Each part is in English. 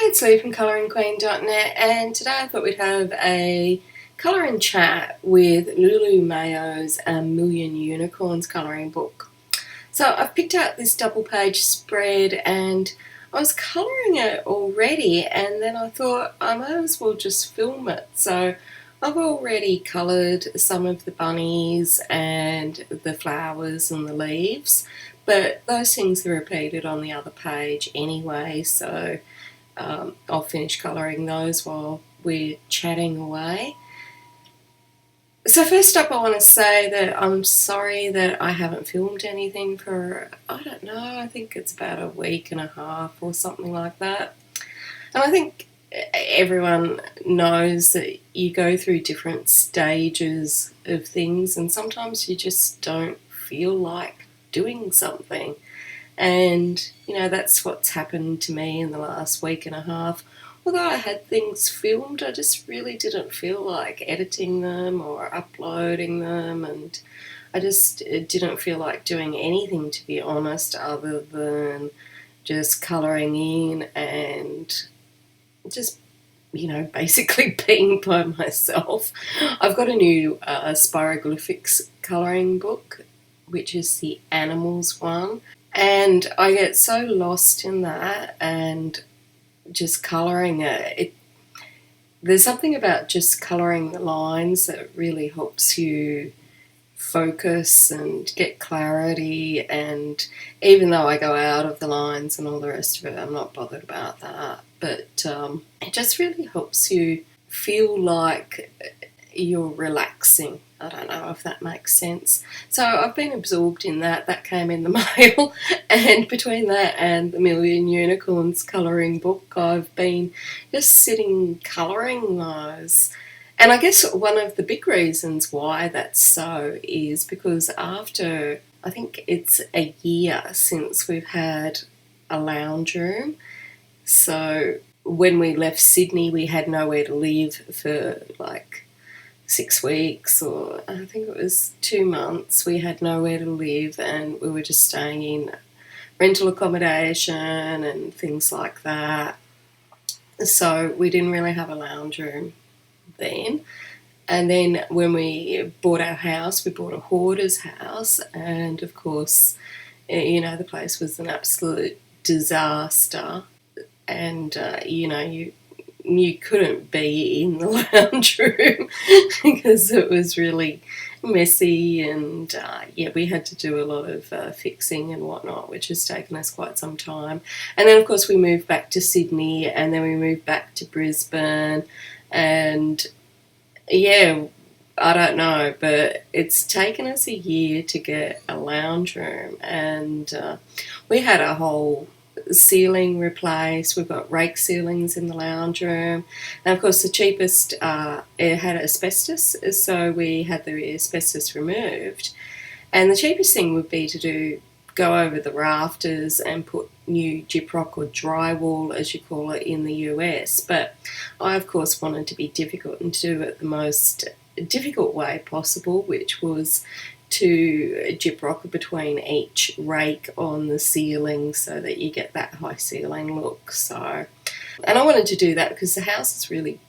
it's Lou from colouringqueen.net, and today I thought we'd have a colouring chat with Lulu Mayo's Million Unicorns colouring book. So I've picked out this double page spread and I was colouring it already, and then I thought I might as well just film it. So I've already coloured some of the bunnies and the flowers and the leaves, but those things are repeated on the other page anyway, so I'll finish colouring those while we're chatting away. So first up, I want to say that I'm sorry that I haven't filmed anything for, I don't know, I think it's about a week and a half or something like that. And I think everyone knows that you go through different stages of things, and sometimes you just don't feel like doing something. And, you know, that's what's happened to me in the last week and a half. Although I had things filmed, I just really didn't feel like editing them or uploading them, and I just didn't feel like doing anything, to be honest, other than just colouring in and just, you know, basically being by myself. I've got a new Spiroglyphics colouring book, which is the animals one. And I get so lost in that and just colouring it. There's something about just colouring the lines that really helps you focus and get clarity. And even though I go out of the lines and all the rest of it, I'm not bothered about that. But it just really helps you feel like you're relaxing. I don't know if that makes sense. So I've been absorbed in that. That came in the mail, and between that and the Million Unicorns colouring book, I've been just sitting colouring those. And I guess one of the big reasons why that's so is because after, I think it's a year since we've had a lounge room. So when we left Sydney, we had nowhere to live for like 6 weeks, or I think it was 2 months. We had nowhere to live and we were just staying in rental accommodation and things like that. So we didn't really have a lounge room then. And then when we bought our house, we bought a hoarder's house, and of course, you know, the place was an absolute disaster. And, you know, you couldn't be in the lounge room because it was really messy, and we had to do a lot of fixing and whatnot, which has taken us quite some time. And then of course we moved back to Sydney, and then we moved back to Brisbane, and I don't know, but it's taken us a year to get a lounge room, and we had a whole ceiling replaced. We've got rake ceilings in the lounge room, and of course the cheapest, it had asbestos, so we had the asbestos removed. And the cheapest thing would be to go over the rafters and put new gyprock or drywall, as you call it in the US. But I of course wanted to be difficult and do it the most difficult way possible, which was to gyprock between each rake on the ceiling so that you get that high ceiling look. So, and I wanted to do that because the house is really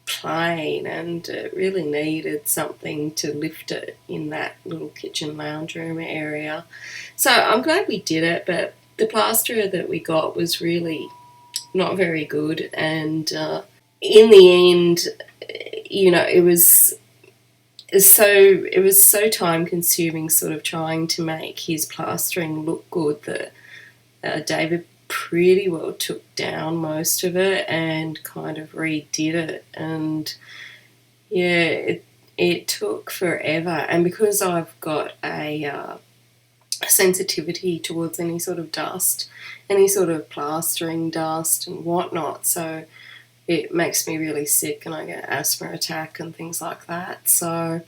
plain and it really needed something to lift it in that little kitchen lounge room area. So I'm glad we did it, but the plasterer that we got was really not very good, and in the end, you know, it was so time consuming sort of trying to make his plastering look good that David pretty well took down most of it and kind of redid it. And yeah, it took forever. And because I've got a sensitivity towards any sort of dust, any sort of plastering dust and whatnot, so it makes me really sick and I get asthma attack and things like that. So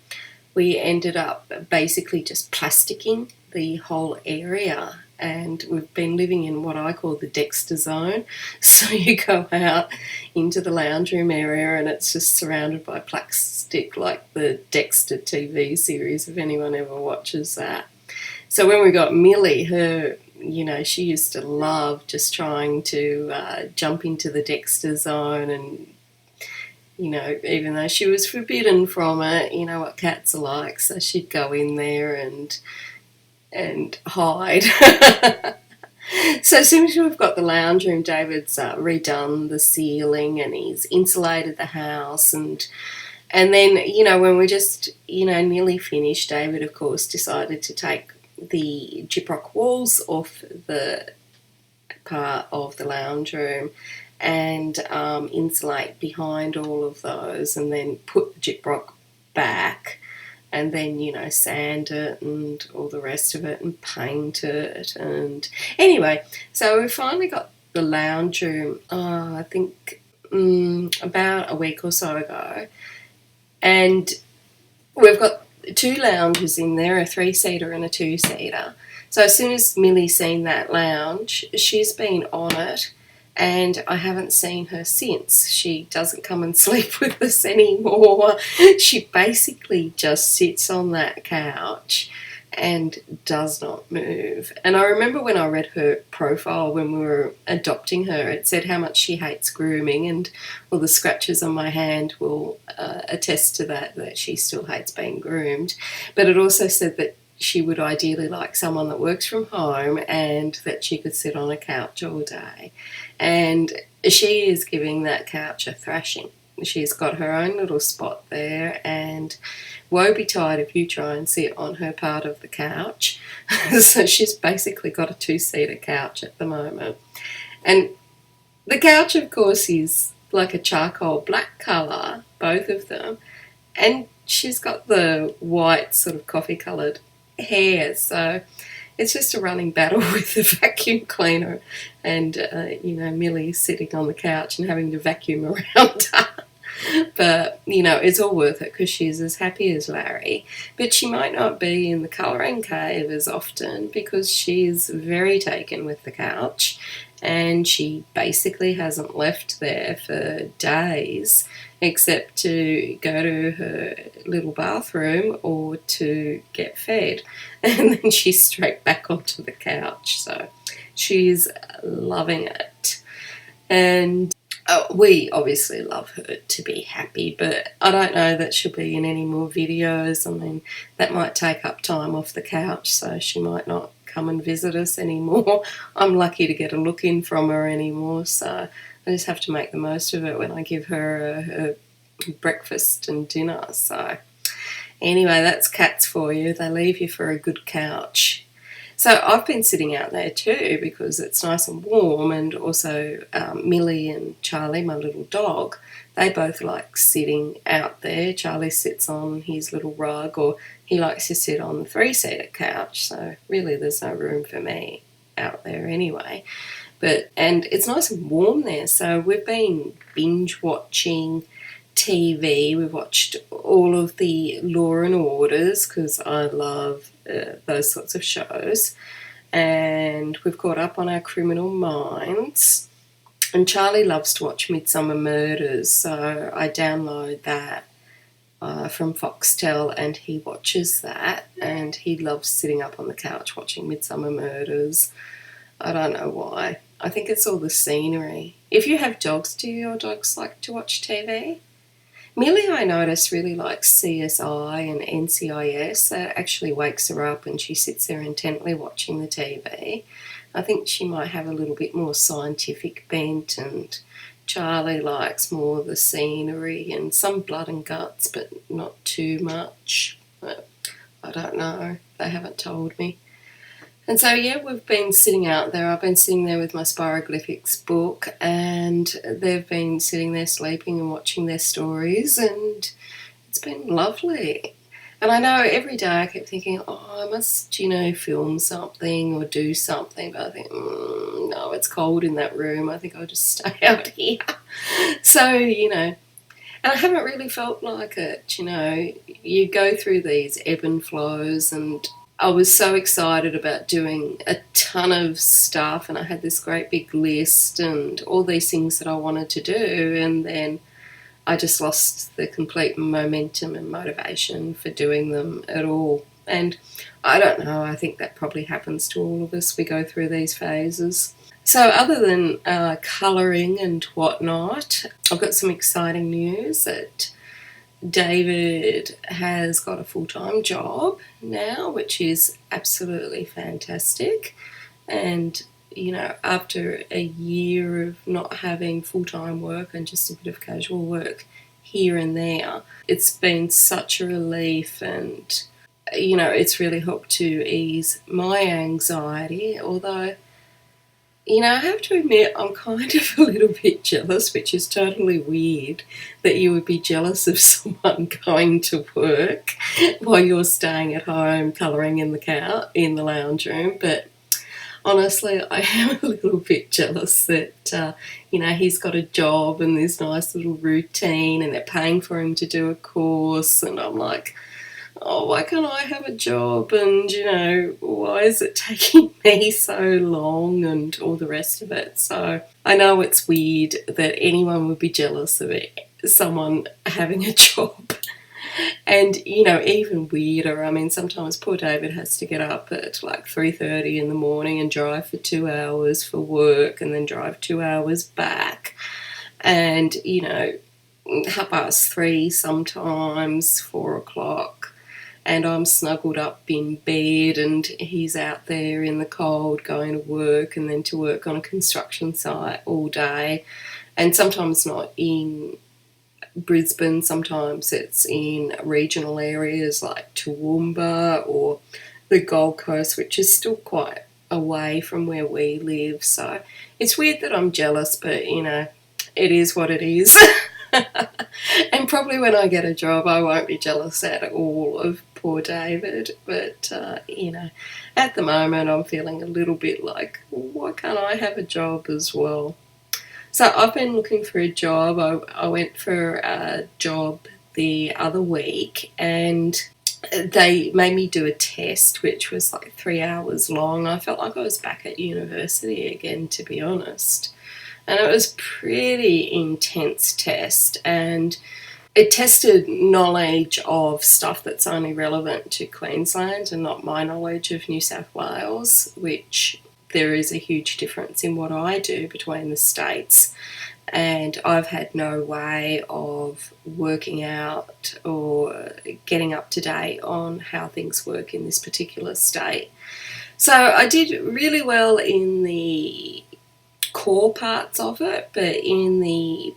we ended up basically just plasticking the whole area, and we've been living in what I call the Dexter zone. So you go out into the lounge room area and it's just surrounded by plastic, like the Dexter TV series, if anyone ever watches that. So when we got Millie, her you know, she used to love just trying to jump into the Dexter zone, and, you know, even though she was forbidden from it, you know what cats are like, so she'd go in there and hide. So as soon as we've got the lounge room, David's redone the ceiling and he's insulated the house, and then, you know, when we're just, you know, nearly finished, David, of course, decided to take the gyprock walls off the part of the lounge room and insulate behind all of those, and then put the gyprock back, and then, you know, sand it and all the rest of it and paint it. And anyway, so we finally got the lounge room, I think about a week or so ago, and we've got 2 lounges in there, a 3-seater and a 2-seater. So as soon as Millie's seen that lounge, she's been on it, and I haven't seen her since. She doesn't come and sleep with us anymore. She basically just sits on that couch and does not move. And I remember when I read her profile when we were adopting her, it said how much she hates grooming, and all the scratches on my hand will attest to that she still hates being groomed. But it also said that she would ideally like someone that works from home and that she could sit on a couch all day. And she is giving that couch a thrashing. She's got her own little spot there, and woe betide if you try and sit on her part of the couch. So she's basically got a 2-seater couch at the moment. And the couch, of course, is like a charcoal black colour, both of them. And she's got the white sort of coffee-coloured hair, so it's just a running battle with the vacuum cleaner and, you know, Millie sitting on the couch and having to vacuum around her. But, you know, it's all worth it because she's as happy as Larry. But she might not be in the colouring cave as often because she's very taken with the couch, and she basically hasn't left there for days except to go to her little bathroom or to get fed. And then she's straight back onto the couch. So she's loving it. And we obviously love her to be happy, but I don't know that she'll be in any more videos. I mean, that might take up time off the couch, so she might not come and visit us anymore. I'm lucky to get a look in from her anymore, so I just have to make the most of it when I give her her breakfast and dinner. So anyway, that's cats for you. They leave you for a good couch. So I've been sitting out there too because it's nice and warm, and also Millie and Charlie, my little dog, they both like sitting out there. Charlie sits on his little rug, or he likes to sit on the 3-seater couch, so really there's no room for me out there anyway. And it's nice and warm there, so we've been binge watching TV. We've watched all of the Law and Orders because I love those sorts of shows, and we've caught up on our Criminal Minds. And Charlie loves to watch Midsummer Murders, so I download that from Foxtel, and he watches that, and he loves sitting up on the couch watching Midsummer Murders. I don't know why. I think it's all the scenery. If you have dogs, do your dogs like to watch TV? Millie, I notice, really likes CSI and NCIS. That actually wakes her up and she sits there intently watching the TV. I think she might have a little bit more scientific bent, and Charlie likes more of the scenery and some blood and guts, but not too much. But I don't know. They haven't told me. And so, yeah, we've been sitting out there. I've been sitting there with my Spiroglyphics book, and they've been sitting there sleeping and watching their stories, and it's been lovely. And I know every day I keep thinking, I must, film something or do something. But I think, no, it's cold in that room. I think I'll just stay out here. So, and I haven't really felt like it, You go through these ebb and flows, and I was so excited about doing a ton of stuff, and I had this great big list and all these things that I wanted to do, and then I just lost the complete momentum and motivation for doing them at all. And I don't know, I think that probably happens to all of us. We go through these phases. So other than colouring and whatnot, I've got some exciting news that David has got a full-time job now, which is absolutely fantastic. And, you know, after a year of not having full-time work and just a bit of casual work here and there, it's been such a relief, and, you know, it's really helped to ease my anxiety, although, you know, I have to admit I'm kind of a little bit jealous, which is totally weird that you would be jealous of someone going to work while you're staying at home colouring in the lounge room. But honestly, I am a little bit jealous that, you know, he's got a job and this nice little routine and they're paying for him to do a course, and I'm like, oh, why can't I have a job? And, you know, why is it taking me so long and all the rest of it? So I know it's weird that anyone would be jealous of it, someone having a job. And, you know, even weirder, I mean, sometimes poor David has to get up at like 3:30 in the morning and drive for 2 hours for work and then drive 2 hours back. And, you know, 3:30 sometimes, 4 o'clock. And I'm snuggled up in bed and he's out there in the cold going to work and then to work on a construction site all day. And sometimes not in Brisbane, sometimes it's in regional areas like Toowoomba or the Gold Coast, which is still quite away from where we live. So it's weird that I'm jealous, but, you know, it is what it is. And probably when I get a job, I won't be jealous at all of poor David. But, you know, at the moment, I'm feeling a little bit like, why can't I have a job as well? So I've been looking for a job. I went for a job the other week and they made me do a test, which was like 3 hours long. I felt like I was back at university again, to be honest. And it was a pretty intense test, and it tested knowledge of stuff that's only relevant to Queensland and not my knowledge of New South Wales, which there is a huge difference in what I do between the states. And I've had no way of working out or getting up to date on how things work in this particular state. So I did really well in the core parts of it, but in the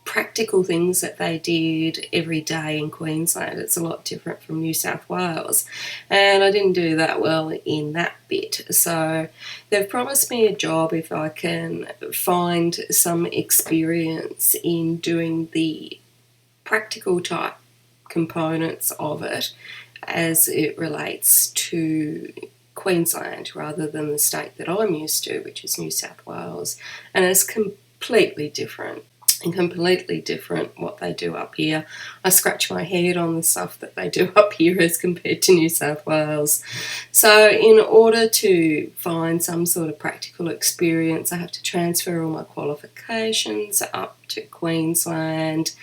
practical things that they did every day in Queensland, it's a lot different from New South Wales, and I didn't do that well in that bit. So they've promised me a job if I can find some experience in doing the practical type components of it as it relates to Queensland rather than the state that I'm used to, which is New South Wales. And it's completely different what they do up here. I scratch my head on the stuff that they do up here as compared to New South Wales. So in order to find some sort of practical experience, I have to transfer all my qualifications up to Queensland,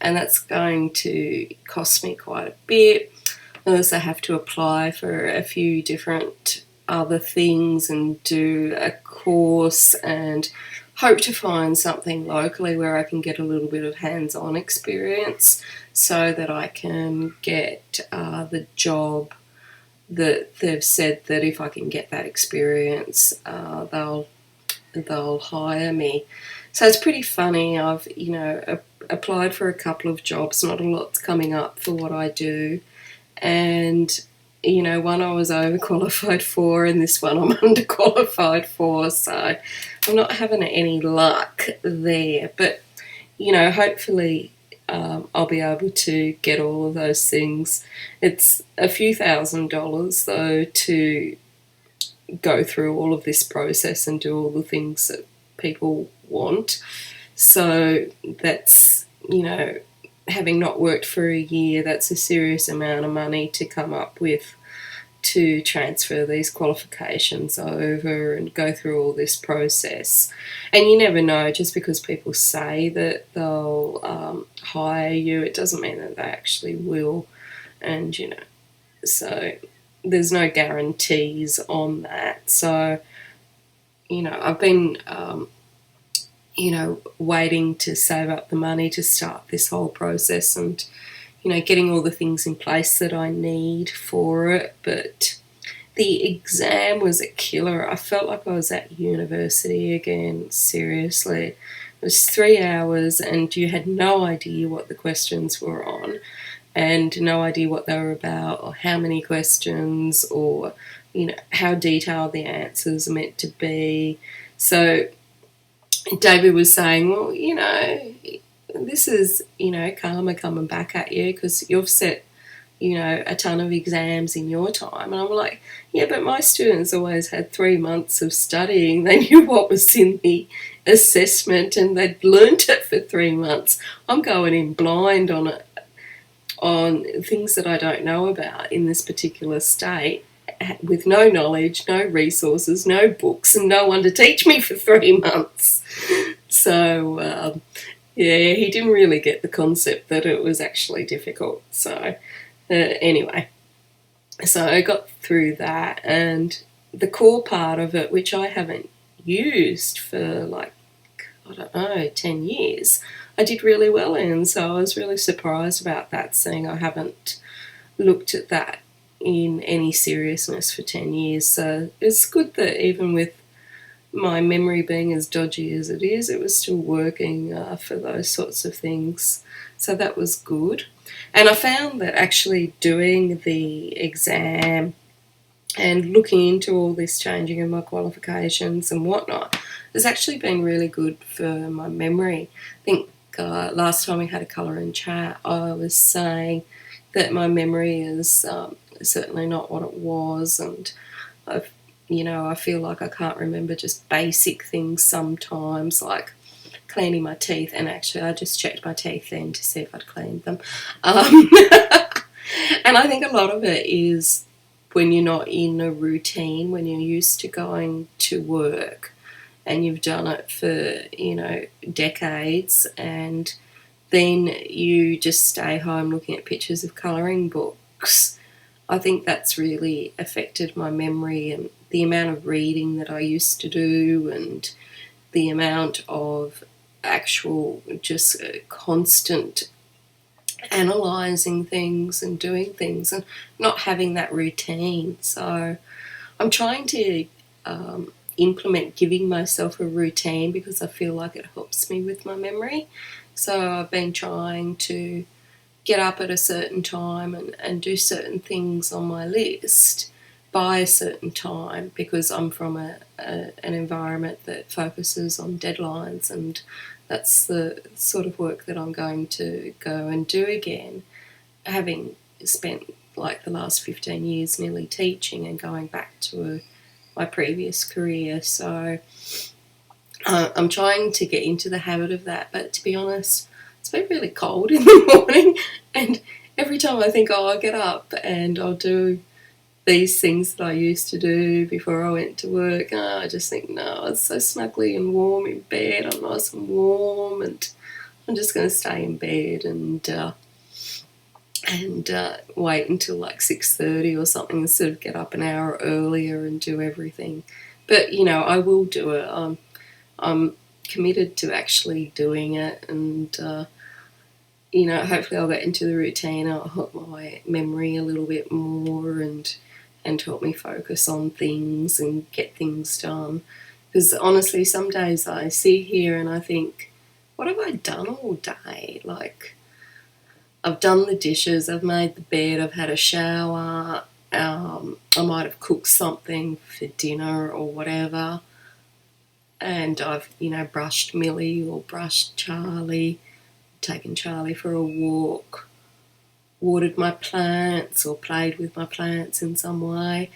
and that's going to cost me quite a bit. I also have to apply for a few different other things and do a course and hope to find something locally where I can get a little bit of hands-on experience so that I can get the job that they've said that if I can get that experience, they'll hire me. So it's pretty funny. I've, you know, applied for a couple of jobs. Not a lot's coming up for what I do. And, you know, one I was overqualified for and this one I'm underqualified for, so I'm not having any luck there. But, you know, hopefully I'll be able to get all of those things. It's a few $1,000s, though, to go through all of this process and do all the things that people want. So that's, you know, having not worked for a year, that's a serious amount of money to come up with to transfer these qualifications over and go through all this process. And you never know, just because people say that they'll hire you, it doesn't mean that they actually will. And, you know, so there's no guarantees on that. So, I've been, waiting to save up the money to start this whole process and, getting all the things in place that I need for it. But the exam was a killer. I felt like I was at university again, seriously. It was 3 hours and you had no idea what the questions were on and no idea what they were about or how many questions or, how detailed the answers are meant to be. So David was saying, well, this is, karma coming back at you because you've set, a ton of exams in your time. And I'm like, yeah, but my students always had 3 months of studying. They knew what was in the assessment and they'd learnt it for 3 months. I'm going in blind on it, on things that I don't know about in this particular state, with no knowledge, no resources, no books, and no one to teach me for 3 months. So, yeah, he didn't really get the concept that it was actually difficult. So, anyway, so I got through that, and the core part of it, which I haven't used for like, I don't know, 10 years, I did really well in. So I was really surprised about that, seeing I haven't looked at that in any seriousness for 10 years. So it's good that even with my memory being as dodgy as it is, it was still working for those sorts of things. So that was good. And I found that actually doing the exam and looking into all this changing of my qualifications and whatnot has actually been really good for my memory. I think last time we had a colour and chat, I was saying that my memory is certainly not what it was, and I feel like I can't remember just basic things sometimes, like cleaning my teeth. And actually, I just checked my teeth then to see if I'd cleaned them. And I think a lot of it is when you're not in a routine, when you're used to going to work and you've done it for, decades, and then you just stay home looking at pictures of colouring books. I think that's really affected my memory, and the amount of reading that I used to do and the amount of actual just constant analysing things and doing things and not having that routine. So I'm trying to implement giving myself a routine because I feel like it helps me with my memory. So I've been trying to get up at a certain time and do certain things on my list by a certain time, because I'm from an environment that focuses on deadlines, and that's the sort of work that I'm going to go and do again, having spent like the last 15 years nearly teaching and going back to my previous career. So I'm trying to get into the habit of that, but to be honest, it's been really cold in the morning, and every time I think, I'll get up and I'll do these things that I used to do before I went to work, I just think, no, it's so snuggly and warm in bed, I'm nice and warm, and I'm just going to stay in bed and wait until like 6:30 or something instead of get up an hour earlier and do everything. But, I will do it. I'm committed to actually doing it, and hopefully I'll get into the routine. I'll help my memory a little bit more and help me focus on things and get things done. Because honestly, some days I sit here and I think, what have I done all day? Like, I've done the dishes, I've made the bed, I've had a shower, I might have cooked something for dinner or whatever, and I've, brushed Millie or brushed Charlie, taken Charlie for a walk, watered my plants or played with my plants in some way.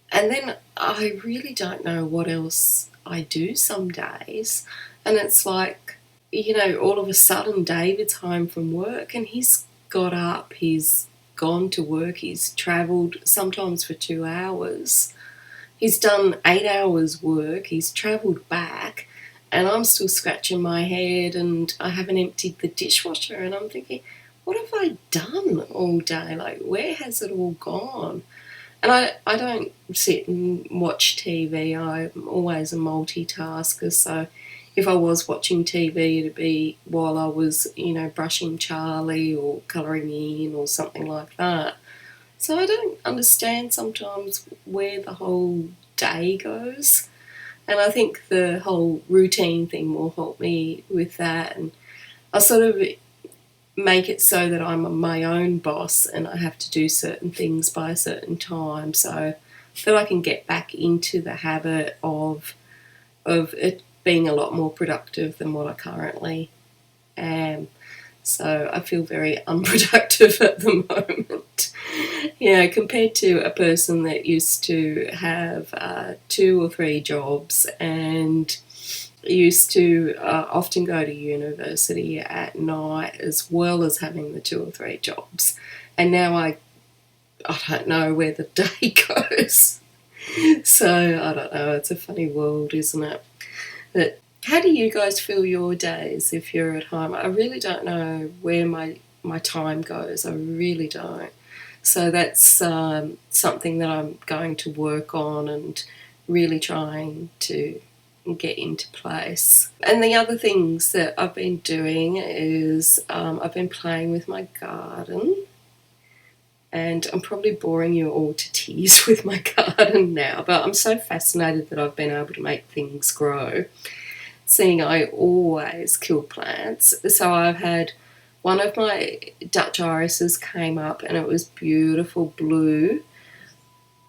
And then I really don't know what else I do some days. And it's like, all of a sudden David's home from work and he's got up, he's gone to work, he's travelled sometimes for 2 hours. He's done 8 hours work, he's travelled back, and I'm still scratching my head and I haven't emptied the dishwasher, and I'm thinking, what have I done all day? Like, where has it all gone? And I don't sit and watch TV. I'm always a multitasker, so if I was watching TV, it'd be while I was, brushing Charlie or colouring in or something like that. So I don't understand sometimes where the whole day goes. And I think the whole routine thing will help me with that. And I sort of make it so that I'm my own boss and I have to do certain things by a certain time so that I can get back into the habit of it being a lot more productive than what I currently am. So I feel very unproductive at the moment. Compared to a person that used to have 2 or 3 jobs and used to often go to university at night as well as having the 2 or 3 jobs. And now I don't know where the day goes. So I don't know, it's a funny world, isn't it? But how do you guys feel your days if you're at home? I really don't know where my time goes. I really don't. So that's something that I'm going to work on and really trying to get into place. And the other things that I've been doing is I've been playing with my garden. And I'm probably boring you all to tears with my garden now, but I'm so fascinated that I've been able to make things grow, seeing I always kill plants. So I've had one of my Dutch irises came up and it was beautiful blue,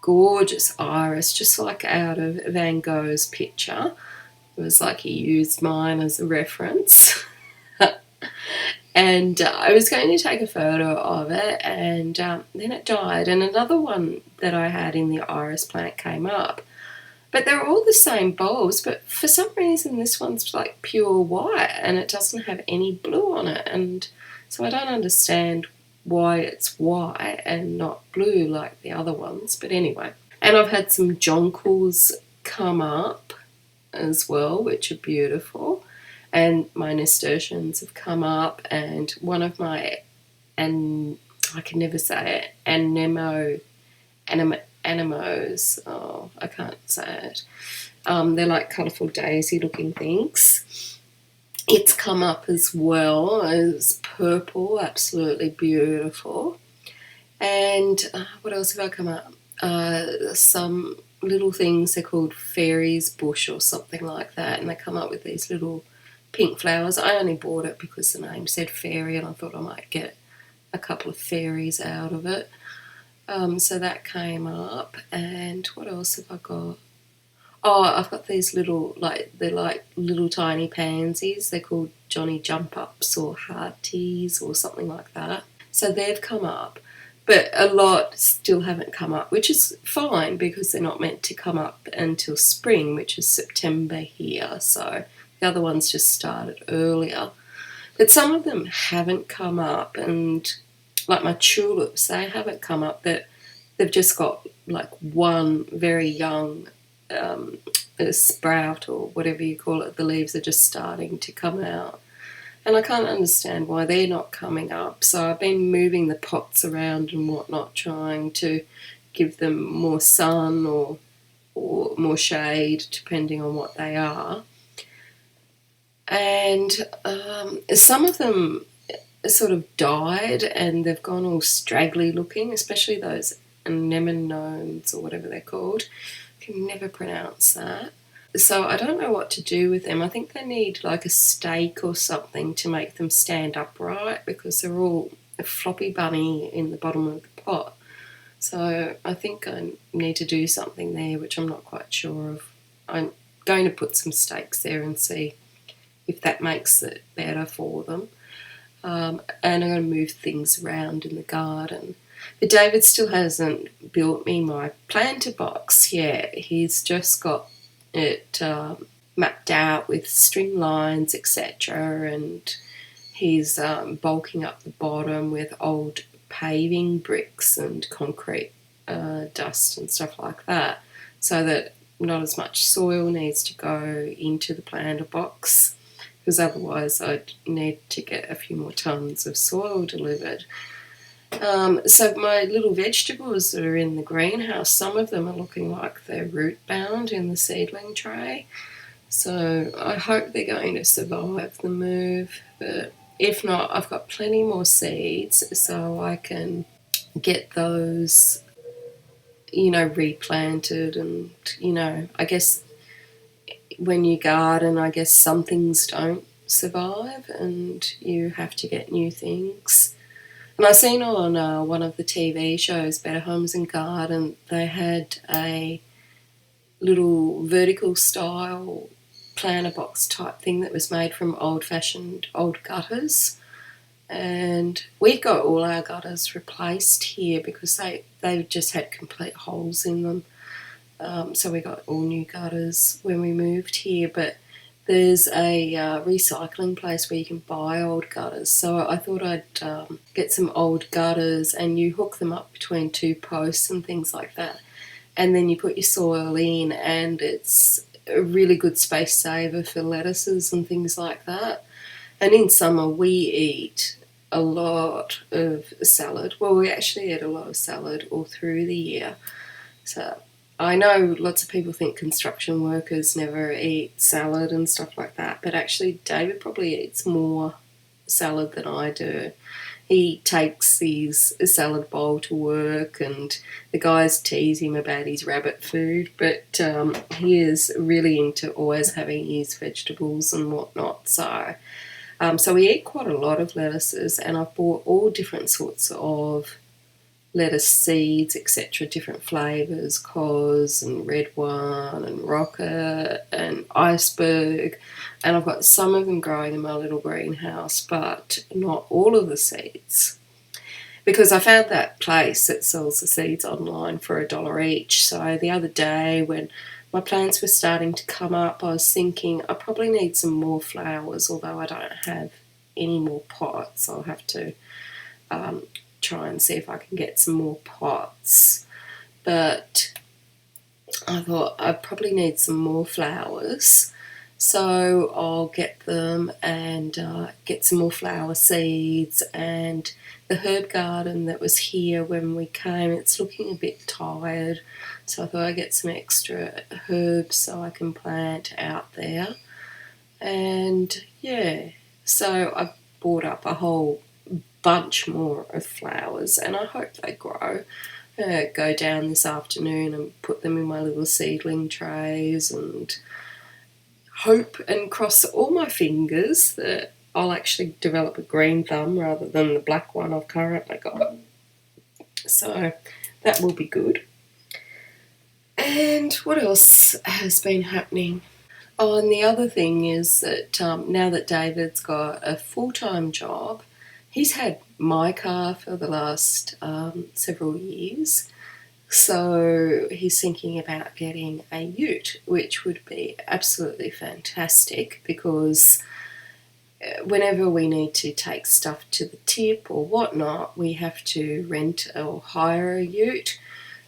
gorgeous iris, just like out of Van Gogh's picture. It was like he used mine as a reference. And I was going to take a photo of it, and then it died. And another one that I had in the iris plant came up. But they're all the same bulbs, but for some reason this one's like pure white and it doesn't have any blue on it. And so I don't understand why it's white and not blue like the other ones. But anyway. And I've had some jonquils come up as well, which are beautiful. And my nasturtiums have come up, and one of my, and I can never say it, anemones, oh, I can't say it. They're like colourful daisy looking things. It's come up as well as purple, absolutely beautiful. And what else have I come up? Some little things, they're called fairies bush or something like that, and they come up with these little pink flowers. I only bought it because the name said fairy and I thought I might get a couple of fairies out of it. So that came up. And what else have I got? Oh, I've got these little, they're like little tiny pansies. They're called Johnny Jump Ups or Hearties or something like that. So they've come up. But a lot still haven't come up, which is fine because they're not meant to come up until spring, which is September here. So the other ones just started earlier. But some of them haven't come up, and like my tulips, they haven't come up. They've just got like one very young sprout or whatever you call it. The leaves are just starting to come out. And I can't understand why they're not coming up. So I've been moving the pots around and whatnot, trying to give them more sun or more shade, depending on what they are. And some of them sort of died and they've gone all straggly looking, especially those anemones or whatever they're called. I can never pronounce that. So I don't know what to do with them. I think they need like a stake or something to make them stand upright because they're all a floppy bunny in the bottom of the pot. So I think I need to do something there, which I'm not quite sure of. I'm going to put some stakes there and see if that makes it better for them. And I'm going to move things around in the garden. But David still hasn't built me my planter box yet. He's just got it mapped out with string lines, etc. And he's bulking up the bottom with old paving bricks and concrete dust and stuff like that, so that not as much soil needs to go into the planter box, because otherwise I'd need to get a few more tons of soil delivered. So my little vegetables that are in the greenhouse, some of them are looking like they're root bound in the seedling tray. So I hope they're going to survive the move. But if not, I've got plenty more seeds, so I can get those, replanted. And, I guess when you garden, I guess some things don't survive and you have to get new things. And I seen on one of the TV shows, Better Homes and Garden, they had a little vertical style planter box type thing that was made from old-fashioned old gutters. And we got all our gutters replaced here because they just had complete holes in them. So we got all new gutters when we moved here. But there's a recycling place where you can buy old gutters. So I thought I'd get some old gutters, and you hook them up between two posts and things like that. And then you put your soil in, and it's a really good space saver for lettuces and things like that. And in summer we eat a lot of salad. Well, we actually eat a lot of salad all through the year. So I know lots of people think construction workers never eat salad and stuff like that, but actually David probably eats more salad than I do. He takes his salad bowl to work, and the guys tease him about his rabbit food, but he is really into always having his vegetables and whatnot. So we eat quite a lot of lettuces, and I've bought all different sorts of lettuce seeds, etc., different flavours, cos and red one and rocket and iceberg, and I've got some of them growing in my little greenhouse, but not all of the seeds, because I found that place that sells the seeds online for $1 each. So the other day when my plants were starting to come up, I was thinking I probably need some more flowers, although I don't have any more pots. I'll have to try and see if I can get some more pots. But I thought I probably need some more flowers, so I'll get them and get some more flower seeds. And the herb garden that was here when we came, it's looking a bit tired, so I thought I'd get some extra herbs so I can plant out there. And yeah, so I bought up a whole bunch more of flowers, and I hope they grow. Go down this afternoon and put them in my little seedling trays, and hope and cross all my fingers that I'll actually develop a green thumb rather than the black one I've currently got. So that will be good. And what else has been happening? Oh, and the other thing is that now that David's got a full-time job, he's had my car for the last several years, so he's thinking about getting a ute, which would be absolutely fantastic, because whenever we need to take stuff to the tip or whatnot, we have to rent or hire a ute.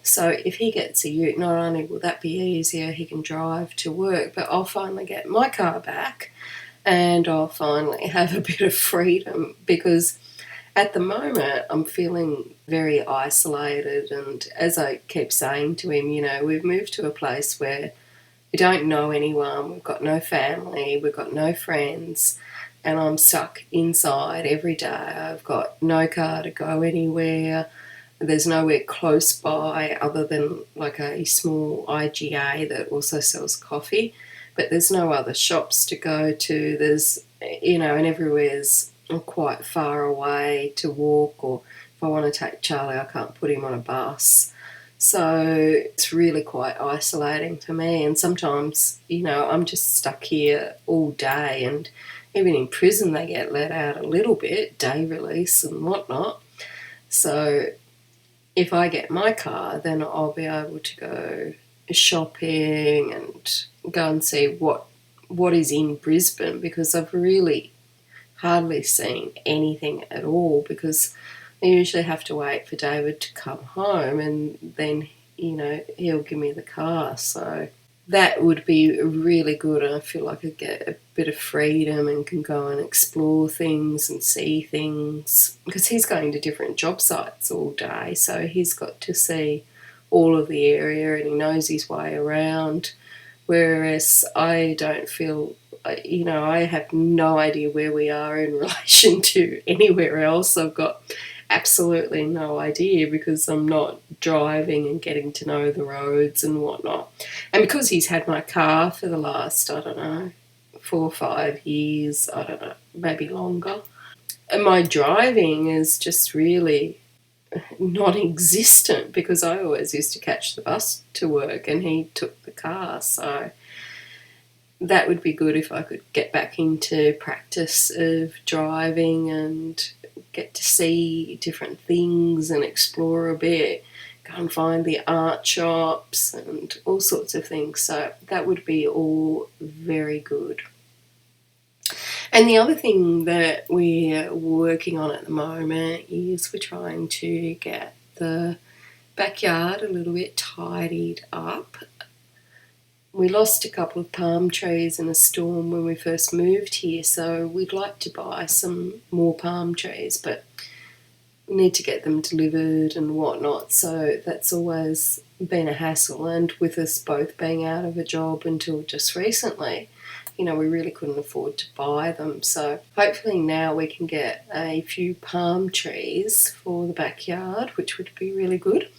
So if he gets a ute, not only will that be easier, he can drive to work, but I'll finally get my car back and I'll finally have a bit of freedom, because at the moment I'm feeling very isolated. And as I keep saying to him, we've moved to a place where we don't know anyone, we've got no family, we've got no friends, and I'm stuck inside every day. I've got no car to go anywhere. There's nowhere close by other than like a small IGA that also sells coffee, but there's no other shops to go to. There's, and everywhere's quite far away to walk, or if I want to take Charlie, I can't put him on a bus. So it's really quite isolating for me, and sometimes, I'm just stuck here all day, and even in prison they get let out a little bit, day release and whatnot. So if I get my car, then I'll be able to go shopping and go and see what is in Brisbane, because I've really hardly seen anything at all, because I usually have to wait for David to come home, and then, he'll give me the car. So that would be really good. I feel like I get a bit of freedom and can go and explore things and see things, because he's going to different job sites all day, so he's got to see all of the area and he knows his way around, whereas I don't feel, I have no idea where we are in relation to anywhere else. I've got absolutely no idea because I'm not driving and getting to know the roads and whatnot. And because he's had my car for the last, I don't know, 4 or 5 years, I don't know, maybe longer, and my driving is just really non-existent because I always used to catch the bus to work and he took the car. So that would be good if I could get back into practice of driving and get to see different things and explore a bit, go and find the art shops and all sorts of things. So that would be all very good. And the other thing that we're working on at the moment is we're trying to get the backyard a little bit tidied up. We lost a couple of palm trees in a storm when we first moved here, so we'd like to buy some more palm trees, but we need to get them delivered and whatnot, so that's always been a hassle. And with us both being out of a job until just recently, we really couldn't afford to buy them. So hopefully now we can get a few palm trees for the backyard, which would be really good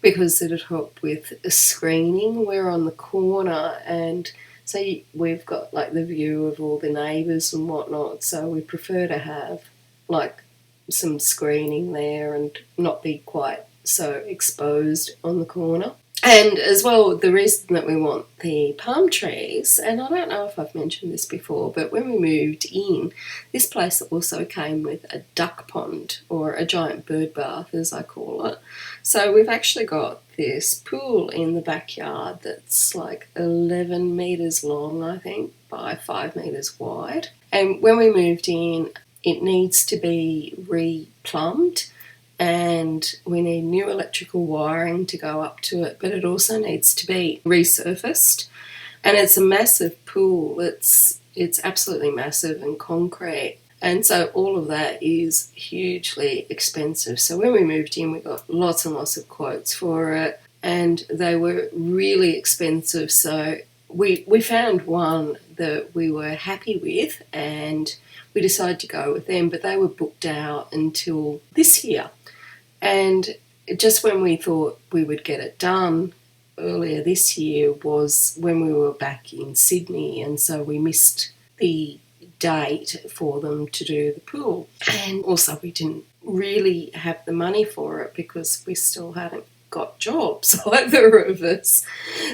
because it would help with screening. We're on the corner, and so we've got like the view of all the neighbours and whatnot, so we prefer to have like some screening there and not be quite so exposed on the corner. And as well, the reason that we want the palm trees, and I don't know if I've mentioned this before, but when we moved in, this place also came with a duck pond, or a giant bird bath as I call it. So we've actually got this pool in the backyard that's like 11 metres long, I think, by 5 metres wide. And when we moved in, it needs to be re-plumbed, and we need new electrical wiring to go up to it, but it also needs to be resurfaced. And it's a massive pool. It's absolutely massive and concrete. And so all of that is hugely expensive. So when we moved in, we got lots and lots of quotes for it, and they were really expensive. So we found one that we were happy with, and we decided to go with them, but they were booked out until this year. And just when we thought we would get it done earlier this year was when we were back in Sydney, and so we missed the date for them to do the pool. And also we didn't really have the money for it because we still hadn't got jobs, either of us.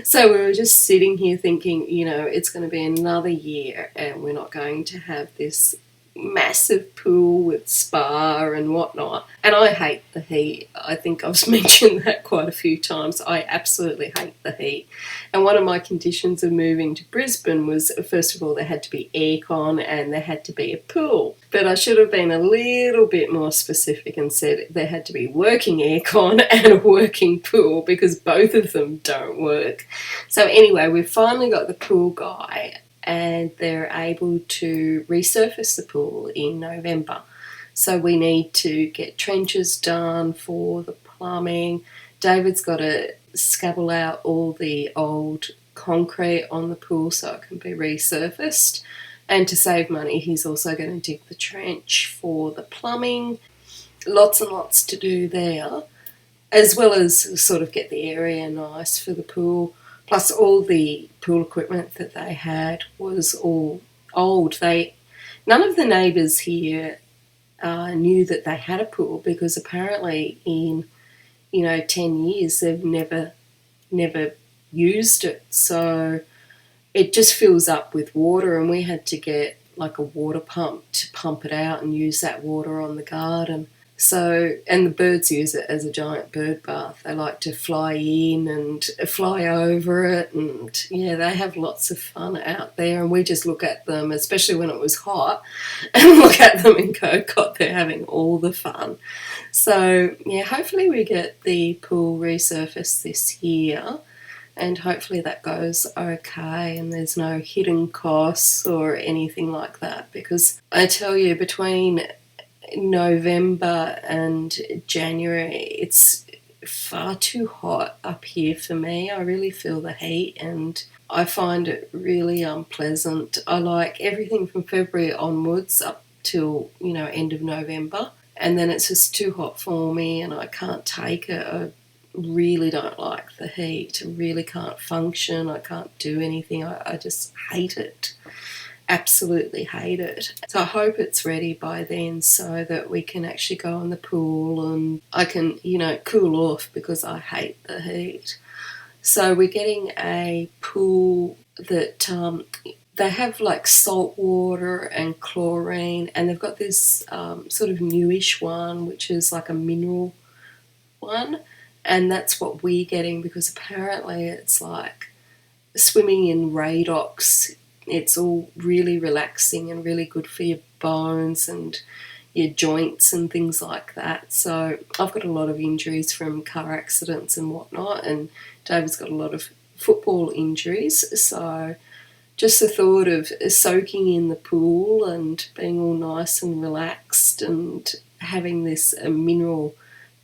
So we were just sitting here thinking, it's going to be another year and we're not going to have this massive pool with spa and whatnot. And I hate the heat. I think I've mentioned that quite a few times. I absolutely hate the heat. And one of my conditions of moving to Brisbane was, first of all, there had to be aircon and there had to be a pool. But I should have been a little bit more specific and said there had to be working aircon and a working pool, because both of them don't work. So anyway, we've finally got the pool guy, and they're able to resurface the pool in November. So we need to get trenches done for the plumbing. David's got to scabble out all the old concrete on the pool so it can be resurfaced. And to save money, he's also going to dig the trench for the plumbing. Lots and lots to do there, as well as sort of get the area nice for the pool. Plus all the pool equipment that they had was all old. None of the neighbours here knew that they had a pool, because apparently in 10 years they've never used it. So it just fills up with water, and we had to get like a water pump to pump it out and use that water on the garden. So, and the birds use it as a giant bird bath. They like to fly in and fly over it, and yeah, they have lots of fun out there, and we just look at them, especially when it was hot, and look at them and go, God, they're having all the fun. So yeah, hopefully we get the pool resurfaced this year. and hopefully that goes okay and there's no hidden costs or anything like that, because I tell you, between November and January it's far too hot up here for me. I really feel the heat and I find it really unpleasant. I like everything from February onwards up till, end of November, and then it's just too hot for me and I can't take it. I really don't like the heat. I really can't function. I can't do anything. I just hate it. Absolutely hate it. So I hope it's ready by then so that we can actually go in the pool and I can, cool off, because I hate the heat. So we're getting a pool that they have like salt water and chlorine, and they've got this sort of newish one which is like a mineral one, and that's what we're getting because apparently it's like swimming in radox. It's all really relaxing and really good for your bones and your joints and things like that. So I've got a lot of injuries from car accidents and whatnot, and David's got a lot of football injuries. So just the thought of soaking in the pool and being all nice and relaxed and having this mineral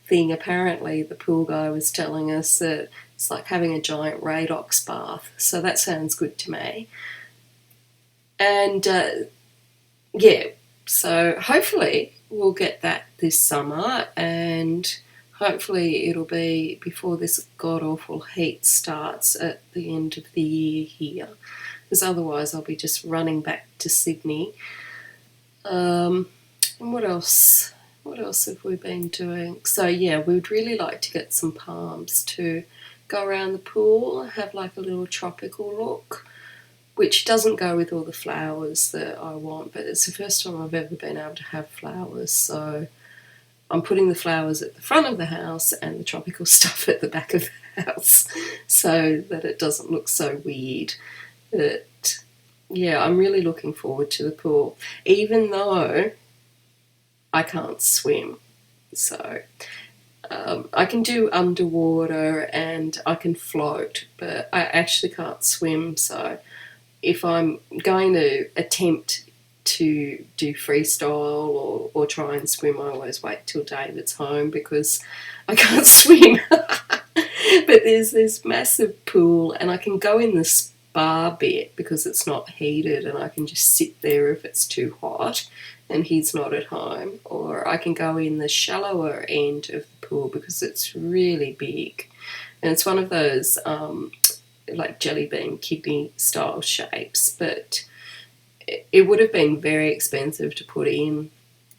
thing. Apparently the pool guy was telling us that it's like having a giant radox bath. So that sounds good to me. And so hopefully we'll get that this summer, and hopefully it'll be before this god-awful heat starts at the end of the year here, because otherwise I'll be just running back to Sydney. And what else? What else have we been doing? So yeah, we'd really like to get some palms to go around the pool, have like a little tropical look, which doesn't go with all the flowers that I want, but it's the first time I've ever been able to have flowers. So I'm putting the flowers at the front of the house and the tropical stuff at the back of the house so that it doesn't look so weird. But yeah, I'm really looking forward to the pool, even though I can't swim. So I can do underwater and I can float, but I actually can't swim. So if I'm going to attempt to do freestyle or try and swim, I always wait till David's home because I can't swim. But there's this massive pool and I can go in the spa bit because it's not heated and I can just sit there if it's too hot and he's not at home. Or I can go in the shallower end of the pool because it's really big. And it's one of those like jelly bean kidney style shapes, but it would have been very expensive to put in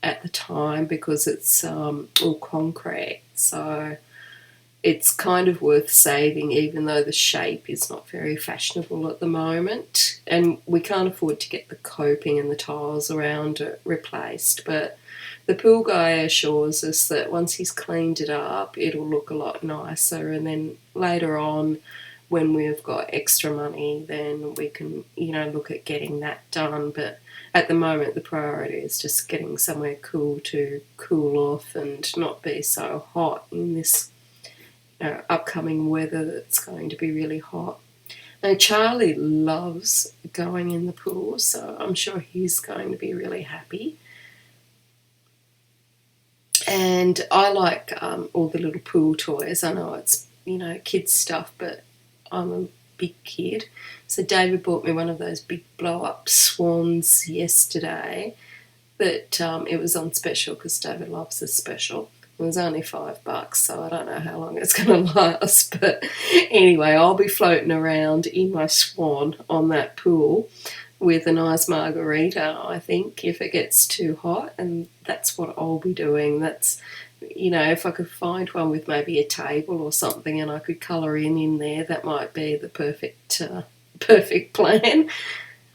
at the time because it's all concrete. So it's kind of worth saving, even though the shape is not very fashionable at the moment. And we can't afford to get the coping and the tiles around it replaced. But the pool guy assures us that once he's cleaned it up, it'll look a lot nicer. And then later on, when we've got extra money, then we can, look at getting that done. But at the moment, the priority is just getting somewhere cool to cool off and not be so hot in this upcoming weather that's going to be really hot. Now, Charlie loves going in the pool, so I'm sure he's going to be really happy. And I like all the little pool toys. I know it's, kids stuff, but I'm a big kid. So David bought me one of those big blow-up swans yesterday, but it was on special because David loves the special. It was only $5, so I don't know how long it's going to last. But anyway, I'll be floating around in my swan on that pool with a nice margarita, I think, if it gets too hot. And that's what I'll be doing. That's, if I could find one with maybe a table or something and I could colour in there, that might be the perfect plan.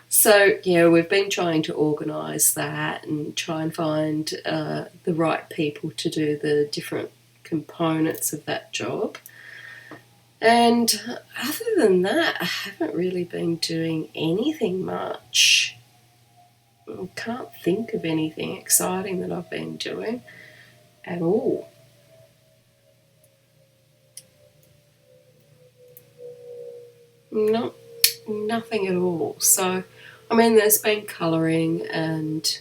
So, yeah, we've been trying to organise that and try and find the right people to do the different components of that job. And other than that, I haven't really been doing anything much. I can't think of anything exciting that I've been doing at all. not nothing at all. So, I mean, there's been colouring and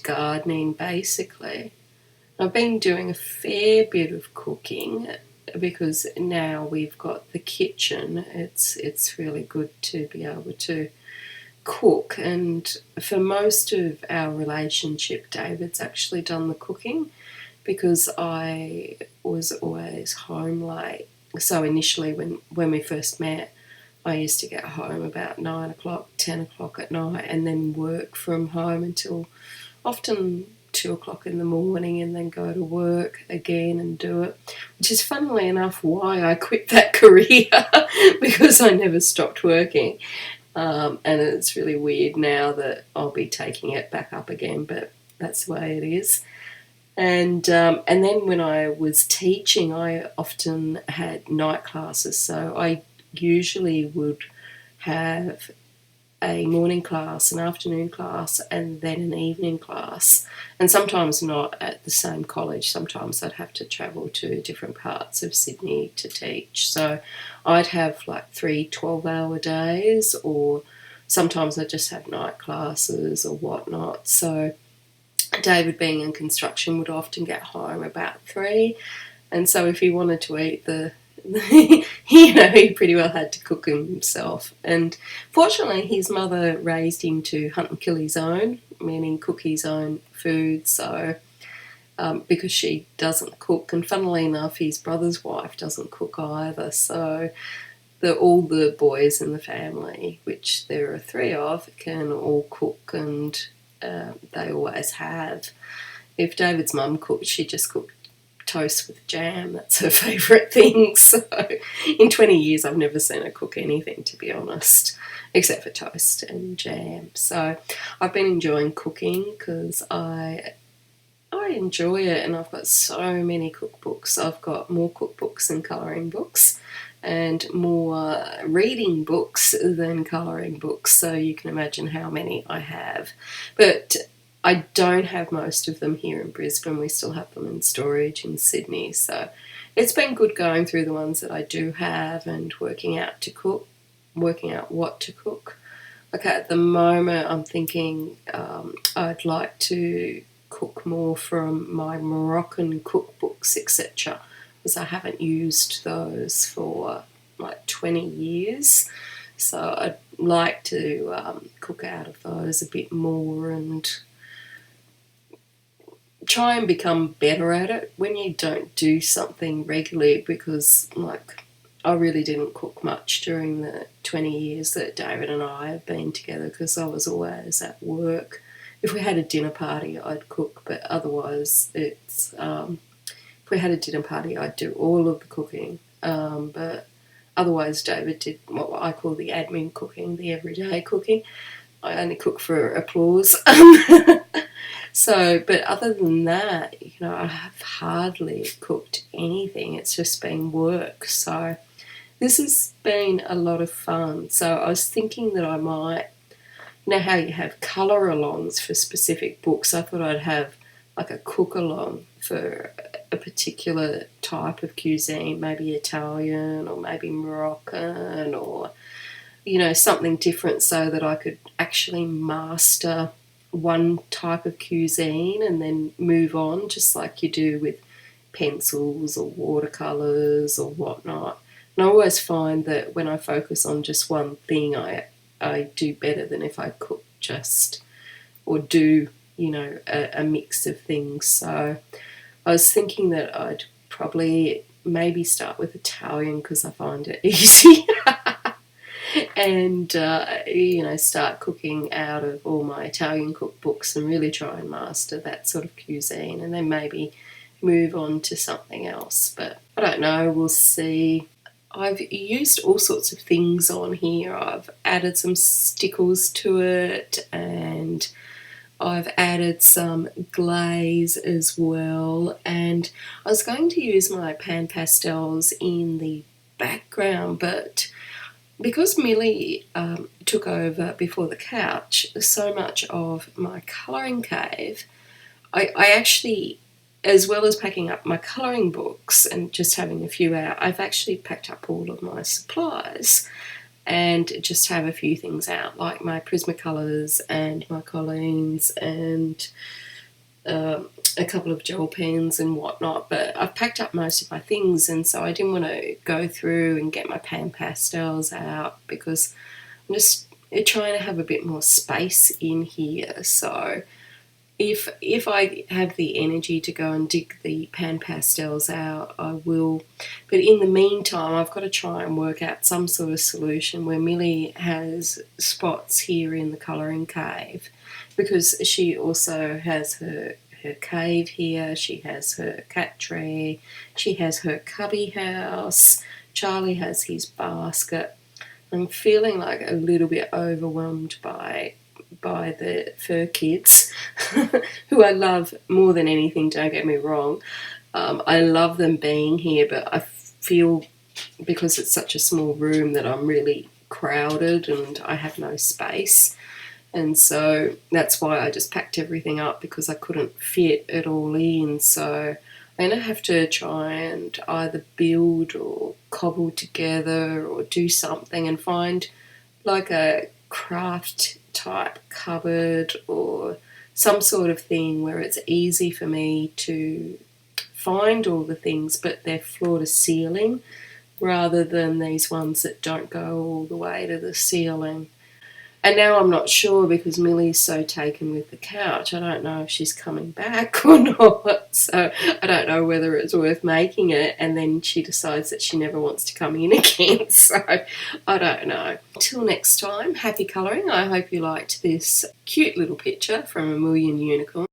gardening basically. I've been doing a fair bit of cooking because now we've got the kitchen. It's really good to be able to cook, and for most of our relationship, David's actually done the cooking because I was always home late. So initially, when we first met, I used to get home about 9 o'clock, 10 o'clock at night, and then work from home until often 2 o'clock in the morning, and then go to work again and do it, which is funnily enough why I quit that career because I never stopped working. And it's really weird now that I'll be taking it back up again, but that's the way it is. And then when I was teaching, I often had night classes, so I usually would have a morning class, an afternoon class, and then an evening class. And sometimes not at the same college. Sometimes I'd have to travel to different parts of Sydney to teach. So I'd have like 3 12-hour days, or sometimes I'd just have night classes or whatnot. So David, being in construction, would often get home about 3. And so if he wanted to eat he pretty well had to cook himself. And fortunately, his mother raised him to hunt and kill his own, meaning cook his own food. So, because she doesn't cook, and funnily enough, his brother's wife doesn't cook either. So, all the boys in the family, which there are 3 of, can all cook, and they always have. If David's mum cooked, she just cooked toast with jam. That's her favourite thing. So in 20 years I've never seen her cook anything, to be honest, except for toast and jam. So I've been enjoying cooking because I enjoy it, and I've got so many cookbooks. I've got more cookbooks than colouring books, and more reading books than colouring books, so you can imagine how many I have. But I don't have most of them here in Brisbane. We still have them in storage in Sydney. So it's been good going through the ones that I do have and working out what to cook. Okay, at the moment I'm thinking I'd like to cook more from my Moroccan cookbooks, etc., because I haven't used those for like 20 years. So I'd like to cook out of those a bit more and try and become better at it when you don't do something regularly, because like I really didn't cook much during the 20 years that David and I have been together, because I was always at work. If we had a dinner party, I'd cook, but otherwise it's if we had a dinner party, I'd do all of the cooking, but otherwise David did what I call the admin cooking, the everyday cooking. I only cook for applause. So, but other than that, I have hardly cooked anything. It's just been work. So this has been a lot of fun. So I was thinking that I might, how you have colour-alongs for specific books, I thought I'd have like a cook-along for a particular type of cuisine, maybe Italian or maybe Moroccan, or, something different, so that I could actually master one type of cuisine and then move on, just like you do with pencils or watercolours or whatnot. And I always find that when I focus on just one thing, I do better than if I cook or do, a mix of things. So I was thinking that I'd probably maybe start with Italian because I find it easy. And, start cooking out of all my Italian cookbooks and really try and master that sort of cuisine, and then maybe move on to something else. But I don't know, we'll see. I've used all sorts of things on here. I've added some stickles to it, and I've added some glaze as well. And I was going to use my pan pastels in the background, but because Millie took over before the couch, so much of my colouring cave, I actually as well as packing up my colouring books and just having a few out, I've actually packed up all of my supplies and just have a few things out, like my Prismacolors and my Colleens and a couple of gel pens and whatnot. But I've packed up most of my things, and so I didn't want to go through and get my pan pastels out because I'm just trying to have a bit more space in here. So if I have the energy to go and dig the pan pastels out, I will. But in the meantime, I've got to try and work out some sort of solution where Millie has spots here in the colouring cave, because she also has her cave here, she has her cat tree, she has her cubby house, Charlie has his basket. I'm feeling like a little bit overwhelmed by the fur kids, who I love more than anything, don't get me wrong. I love them being here, but I feel because it's such a small room that I'm really crowded and I have no space. And so that's why I just packed everything up, because I couldn't fit it all in. So I'm going to have to try and either build or cobble together or do something and find like a craft type cupboard or some sort of thing where it's easy for me to find all the things, but they're floor to ceiling rather than these ones that don't go all the way to the ceiling. And now I'm not sure, because Millie's so taken with the couch. I don't know if she's coming back or not. So I don't know whether it's worth making it, and then she decides that she never wants to come in again. So I don't know. Till next time, happy colouring. I hope you liked this cute little picture from A Million Unicorns.